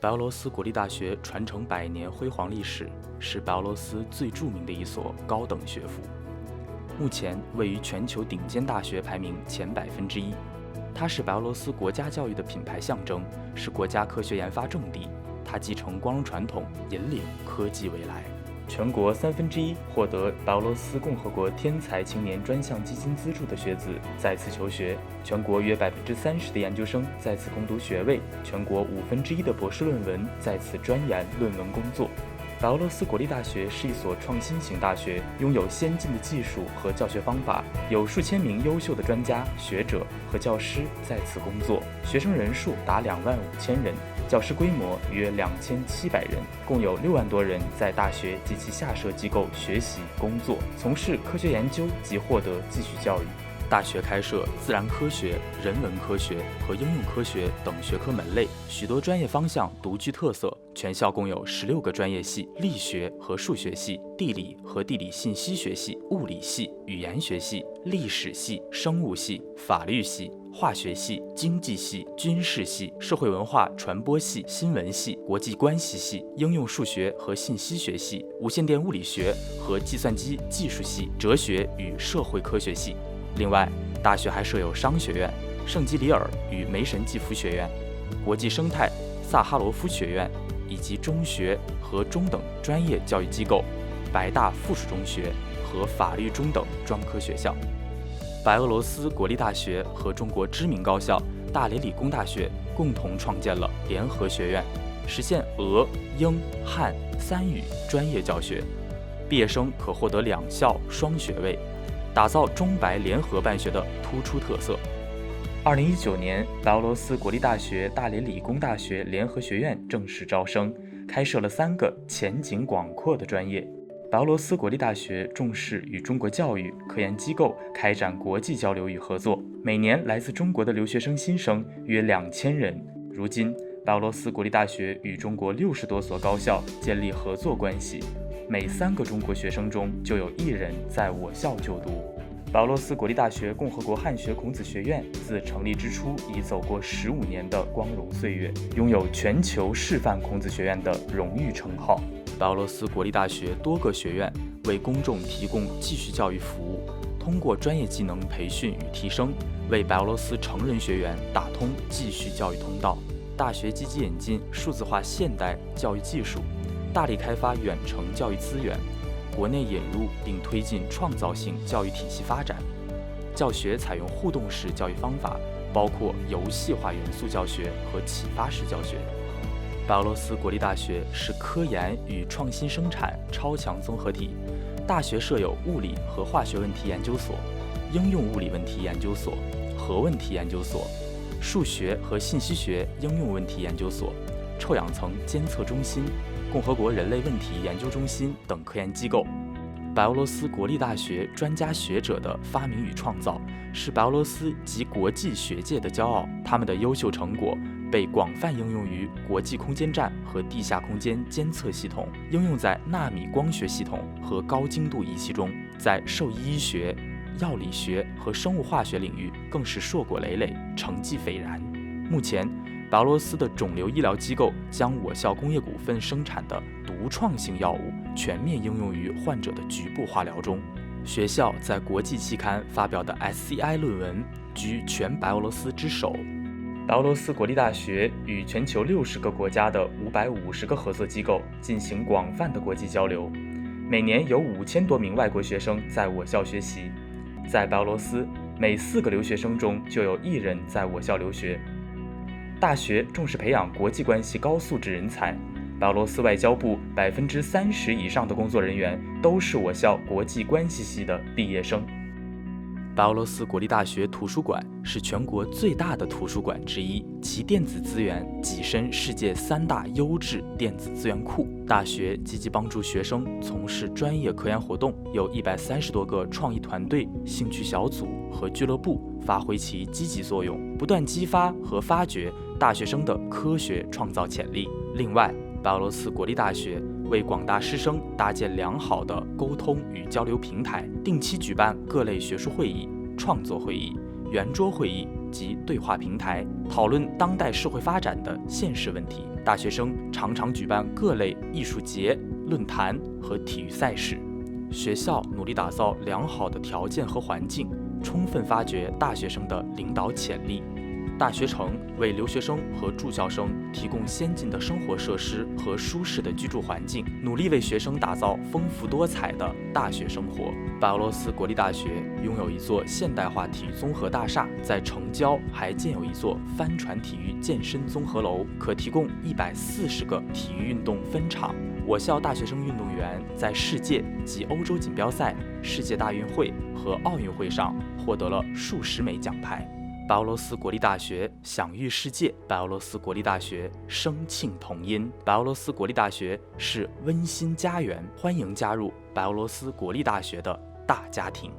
白俄罗斯国立大学传承100年辉煌历史，是白俄罗斯最著名的一所高等学府。目前位于全球顶尖大学排名前1%。它是白俄罗斯国家教育的品牌象征，是国家科学研发重地。它继承光荣传统，引领科技未来。全国1/3获得白俄罗斯共和国天才青年专项基金资助的学子在此求学，全国约30%的研究生在此攻读学位，全国1/5的博士论文在此专研论文工作。白俄罗斯国立大学是一所创新型大学，拥有先进的技术和教学方法，有数千名优秀的专家、学者和教师在此工作，学生人数达25000人，教师规模约2700人，共有6万多人在大学及其下设机构学习、工作，从事科学研究及获得继续教育。大学开设自然科学、人文科学和应用科学等学科门类，许多专业方向独具特色。全校共有16个专业系，力学和数学系、地理和地理信息学系、物理系、语言学系、历史系、生物系、法律系、化学系、经济系、军事系、社会文化传播系、新闻系、国际关系系、应用数学和信息学系、无线电物理学和计算机技术系、哲学与社会科学系。另外，大学还设有商学院、圣基里尔与梅什季夫学院、国际生态萨哈罗夫学院，以及中学和中等专业教育机构、白大附属中学和法律中等专科学校。白俄罗斯国立大学和中国知名高校大连理工大学共同创建了联合学院，实现俄、英、汉3语专业教学，毕业生可获得2校双学位，打造中白联合办学的突出特色。2019年，白俄罗斯国立大学大连理工大学联合学院正式招生，开设了3个前景广阔的专业。白俄罗斯国立大学重视与中国教育、科研机构开展国际交流与合作，每年来自中国的留学生新生约2000人。如今，白俄罗斯国立大学与中国60多所高校建立合作关系，每3个中国学生中就有1人在我校就读。白俄罗斯国立大学共和国汉学孔子学院自成立之初已走过15年的光荣岁月，拥有全球示范孔子学院的荣誉称号。白俄罗斯国立大学多个学院为公众提供继续教育服务，通过专业技能培训与提升，为白俄罗斯成人学员打通继续教育通道。大学积极引进数字化现代教育技术，大力开发远程教育资源，国内引入并推进创造性教育体系发展，教学采用互动式教育方法，包括游戏化元素教学和启发式教学。白俄罗斯国立大学是科研与创新生产超强综合体，大学设有物理和化学问题研究所、应用物理问题研究所、核问题研究所、数学和信息学应用问题研究所、臭氧层监测中心、共和国人类问题研究中心等科研机构。白俄罗斯国立大学专家学者的发明与创造是白俄罗斯及国际学界的骄傲，他们的优秀成果被广泛应用于国际空间站和地下空间监测系统，应用在纳米光学系统和高精度仪器中，在兽医医学、药理学和生物化学领域更是硕果累累，成绩斐然。目前，白俄罗斯的肿瘤医疗机构将我校工业股份生产的独创性药物全面应用于患者的局部化疗中。学校在国际期刊发表的 SCI 论文居全白俄罗斯之首。白俄罗斯国立大学与全球60个国家的550个合作机构进行广泛的国际交流，每年有5000多名外国学生在我校学习。在白俄罗斯，每4个留学生中就有1人在我校留学。大学重视培养国际关系高素质人才，白俄罗斯外交部30%以上的工作人员都是我校国际关系系的毕业生。白俄罗斯国立大学图书馆是全国最大的图书馆之一，其电子资源跻身世界3大优质电子资源库。大学积极帮助学生从事专业科研活动，有130多个创意团队、兴趣小组和俱乐部发挥其积极作用，不断激发和发掘大学生的科学创造潜力。另外，白俄罗斯国立大学为广大师生搭建良好的沟通与交流平台，定期举办各类学术会议、创作会议、圆桌会议及对话平台，讨论当代社会发展的现实问题。大学生常常举办各类艺术节、论坛和体育赛事。学校努力打造良好的条件和环境，充分发掘大学生的领导潜力。大学城为留学生和住校生提供先进的生活设施和舒适的居住环境，努力为学生打造丰富多彩的大学生活。白俄罗斯国立大学拥有一座现代化体育综合大厦，在城郊还建有一座帆船体育健身综合楼，可提供140个体育运动分场。我校大学生运动员在世界及欧洲锦标赛、世界大运会和奥运会上获得了数十枚奖牌。白俄罗斯国立大学享誉世界，白俄罗斯国立大学声磬同音，白俄罗斯国立大学是温馨家园，欢迎加入白俄罗斯国立大学的大家庭。